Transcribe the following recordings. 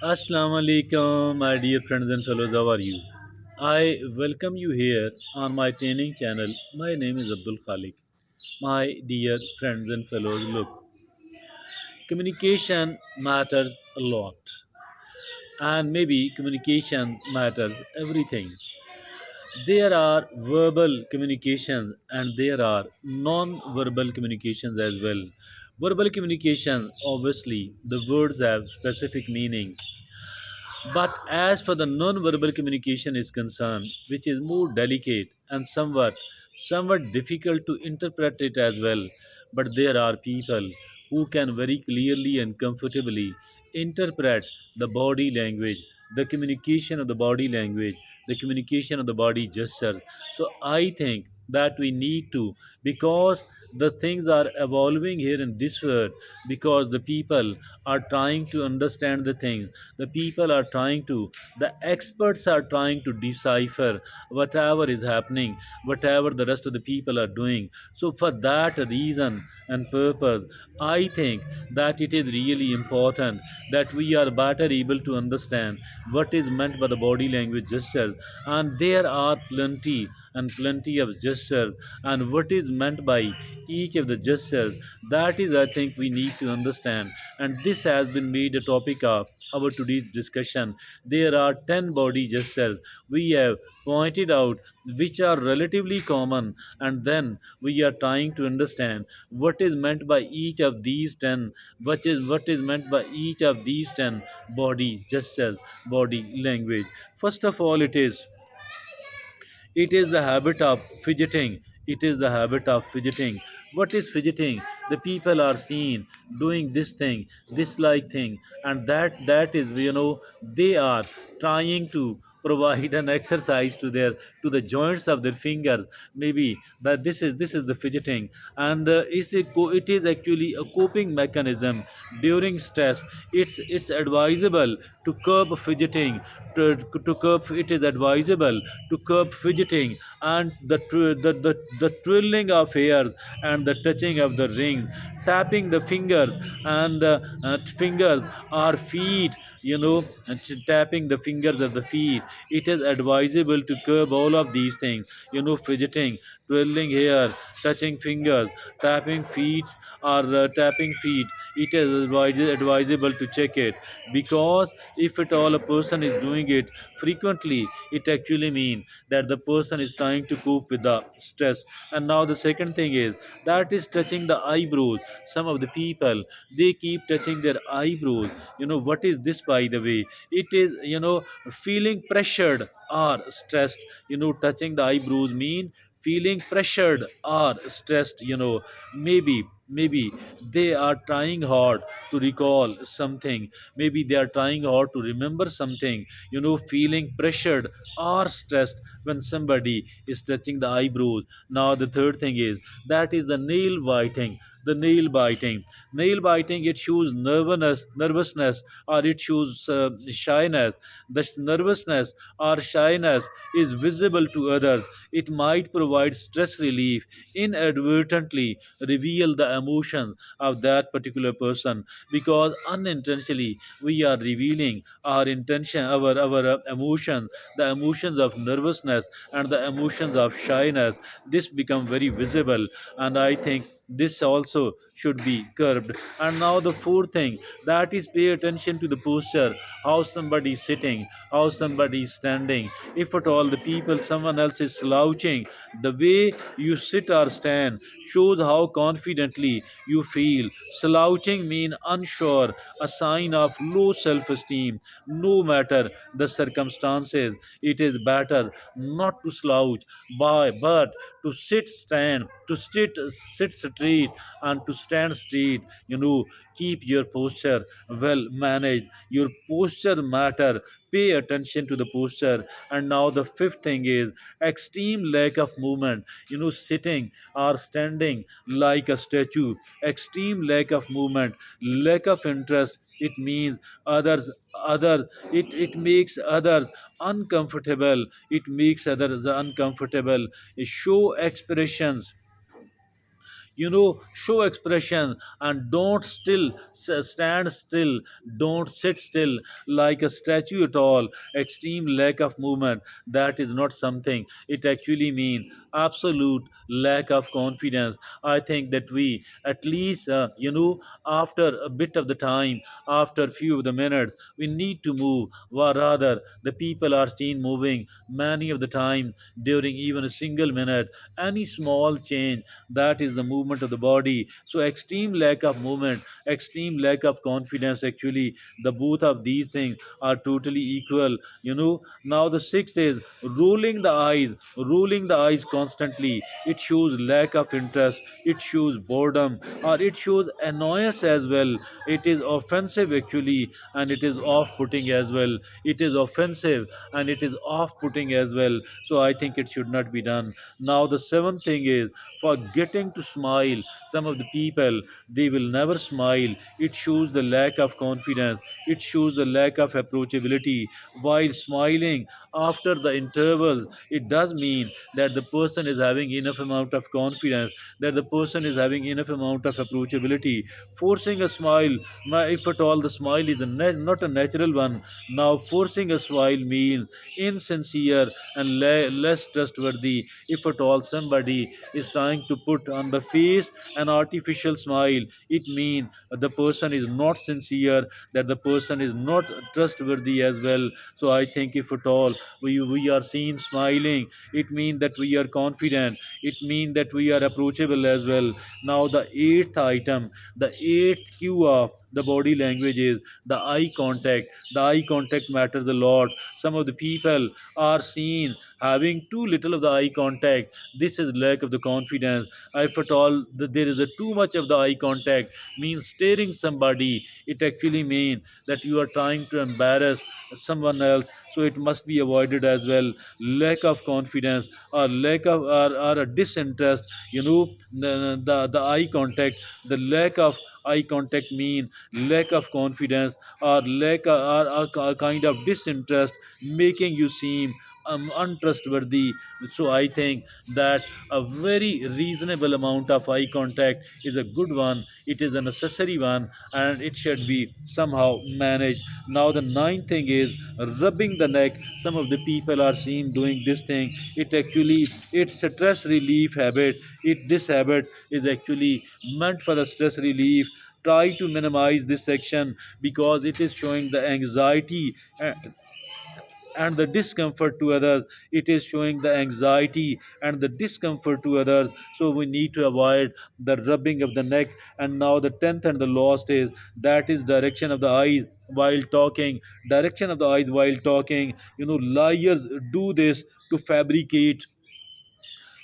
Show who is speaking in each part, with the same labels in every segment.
Speaker 1: Assalamu alaikum, my dear friends and fellows. How are you? I welcome you here on my training channel. My name is Abdul Khalik. My dear friends and fellows, look, communication matters a lot, and maybe communication matters everything. There are verbal communications and there are non-verbal communications as well. Verbal communication, obviously, the words have specific meaning. But as for the non-verbal communication is concerned, which is more delicate and somewhat difficult to interpret it as well, but there are people who can very clearly and comfortably interpret the body language, the communication of the body language, the communication of the body gesture. So I think that we need to, because the things are evolving here in this world, because the people are trying to understand the things, the people are trying to, the experts are trying to decipher whatever is happening, whatever the rest of the people are doing. So for that reason and purpose, I think that it is really important that we are better able to understand what is meant by the body language gestures, and there are plenty of gestures, and what is meant by each of the gestures, that is, I think, we need to understand. And this has been made a topic of our today's discussion. There are 10 body gestures we have pointed out, which are relatively common, and then we are trying to understand what is meant by each of these 10, what is meant by each of these 10 body gestures, body language. First of all, it is the habit of fidgeting. It is the habit of fidgeting. What is fidgeting? The people are seen doing this thing, this like thing, and that is, they are trying to provide an exercise to the joints of their fingers. Maybe that this is the fidgeting, and it is actually a coping mechanism during stress. It's advisable to curb fidgeting. To curb it is advisable to curb fidgeting, and the twirling of hair and the touching of the ring, tapping the fingers and fingers or feet, and tapping the fingers of the feet. It is advisable to curb all of these things, fidgeting, twirling hair, touching fingers, tapping feet, or tapping feet. It is advisable to check it, because if at all a person is doing it frequently, it actually means that the person is trying to cope with the stress. And now the second thing is, that is touching the eyebrows. Some of the people, they keep touching their eyebrows. What is this, by the way? It is, feeling pressured or stressed. Touching the eyebrows mean feeling pressured or stressed. Maybe they are trying hard to recall something, maybe they are trying hard to remember something, feeling pressured or stressed when somebody is touching the eyebrows. Now the third thing is, that is the nail biting. It shows nervousness, or it shows shyness. The nervousness or shyness is visible to others. It might provide stress relief, inadvertently reveal the emotions of that particular person, because unintentionally we are revealing our intention, our emotions, the emotions of nervousness and the emotions of shyness. This become very visible, and I think this also should be curbed. And now the fourth thing, that is, pay attention to the posture, how somebody is sitting, how somebody is standing. If at all the people, someone else is slouching, the way you sit or stand shows how confidently you feel. Slouching mean unsure, a sign of low self-esteem. No matter the circumstances, it is better not to slouch, but to sit straight and to stand straight. Keep your posture well managed. Your posture matter. Pay attention to the posture. And now the fifth thing is extreme lack of movement. Sitting or standing like a statue. Extreme lack of movement, lack of interest. It means others other it makes others uncomfortable. It makes others uncomfortable. Show expressions show expression, and don't stand still, don't sit still like a statue at all. Extreme lack of movement, that is not something, it actually means absolute lack of confidence. I think that we at least, after a bit of the time, after few of the minutes, we need to move, or rather the people are seen moving many of the time during even a single minute. Any small change, that is the movement of the body. So extreme lack of movement, extreme lack of confidence, actually the both of these things are totally equal. Now the sixth is rolling the eyes, rolling the eyes constantly. It shows lack of interest, it shows boredom, or it shows annoyance as well. It is offensive actually, and it is off putting as well. It is offensive and it is off putting as well. So I think it should not be done. Now the seventh thing is forgetting to smile. Some of the people, they will never smile. It shows the lack of confidence, it shows the lack of approachability. While smiling after the intervals, it does mean that the person is having enough amount of confidence, that the person is having enough amount of approachability. Forcing a smile, if at all the smile is not a natural one, now forcing a smile means insincere and less trustworthy. If at all somebody is trying to put on the face an artificial smile, it means the person is not sincere, that the person is not trustworthy as well. So I think if at all we are seen smiling, it means that we are confident, it means that we are approachable as well. Now the eighth item, the eighth cue of the body language is the eye contact. The eye contact matters a lot. Some of the people are seen having too little of the eye contact. This is lack of the confidence. If at all there is a too much of the eye contact, means staring somebody, it actually means that you are trying to embarrass someone else. So it must be avoided as well. Lack of confidence, or lack of, or a disinterest, the eye contact, the lack of eye contact mean lack of confidence, or or a kind of disinterest, making you seem untrustworthy. So I think that a very reasonable amount of eye contact is a good one, it is a necessary one, and it should be somehow managed. Now the ninth thing is rubbing the neck. Some of the people are seen doing this thing. It actually, it's a stress relief habit. This habit is actually meant for the stress relief. Try to minimize this section, because it is showing the anxiety and the discomfort to others. It is showing the anxiety and the discomfort to others. So we need to avoid the rubbing of the neck. And now the tenth and the last is, that is direction of the eyes while talking. Direction of the eyes while talking. Liars do this to fabricate.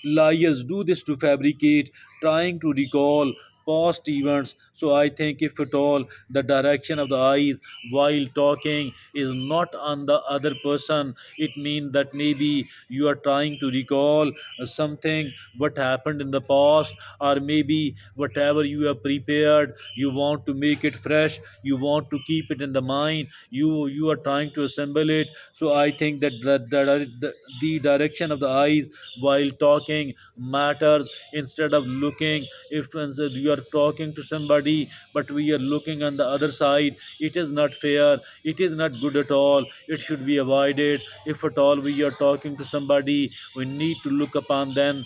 Speaker 1: Liars do this to fabricate, trying to recall past events. So I think if at all the direction of the eyes while talking is not on the other person, it means that maybe you are trying to recall something what happened in the past, or maybe whatever you have prepared, you want to make it fresh, you want to keep it in the mind, you are trying to assemble it. So I think that the direction of the eyes while talking matters. Instead of looking, if you are talking to somebody but we are looking on the other side, it is not fair, it is not good at all, it should be avoided. If at all we are talking to somebody, we need to look upon them,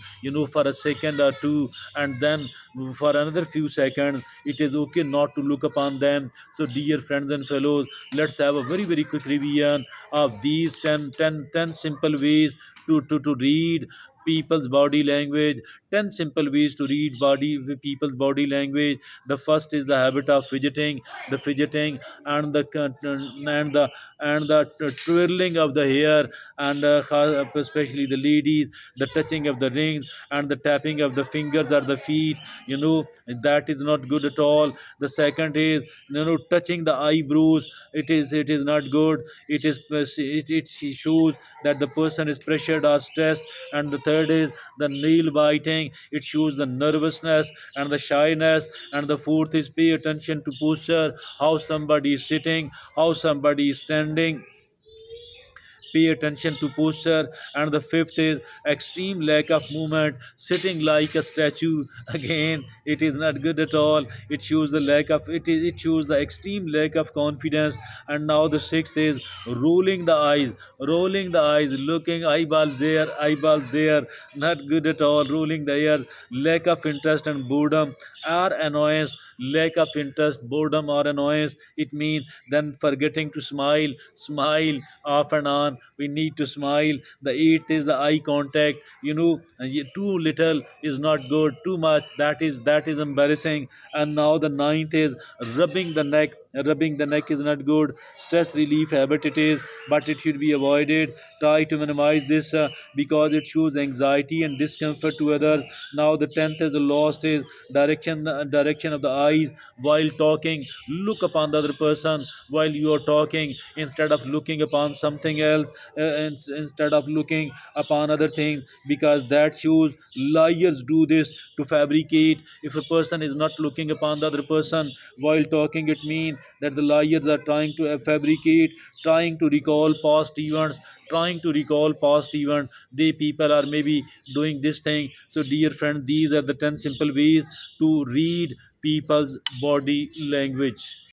Speaker 1: for a second or two, and then for another few seconds it is okay not to look upon them. So dear friends and fellows, let's have a very very quick revision of these 10 simple ways to read people's body language. 10 simple ways to read people's body language. The first is the habit of fidgeting. The fidgeting and the twirling of the hair, and especially the ladies, the touching of the rings and the tapping of the fingers or the feet, that is not good at all. The second is, touching the eyebrows. It is not good. It shows that the person is pressured or stressed. And the third is the nail biting. It shows the nervousness and the shyness. And the fourth is pay attention to posture, how somebody is sitting, how somebody is standing. pay attention to posture. And the fifth is extreme lack of movement, sitting like a statue. Again, it is not good at all. It shows the lack of it shows the extreme lack of confidence. And now the sixth is rolling the eyes, looking eyeballs there, not good at all. Rolling the ears, lack of interest and boredom or annoyance, lack of interest, boredom or annoyance. It means then forgetting to smile off and on. We need to smile. The eighth is the eye contact. Too little is not good. Too much, that is embarrassing. And now the ninth is rubbing the neck. Rubbing the neck is not good. Stress relief habit it is, but it should be avoided. Try to minimize this because it shows anxiety and discomfort to others. Now the tenth is the lost is direction of the eyes while talking. Look upon the other person while you are talking instead of looking upon something else, instead of looking upon other things, because that shows liars do this to fabricate. If a person is not looking upon the other person while talking, it means that the liars are trying to fabricate, trying to recall past events, they people are maybe doing this thing. So dear friend, these are the 10 simple ways to read people's body language.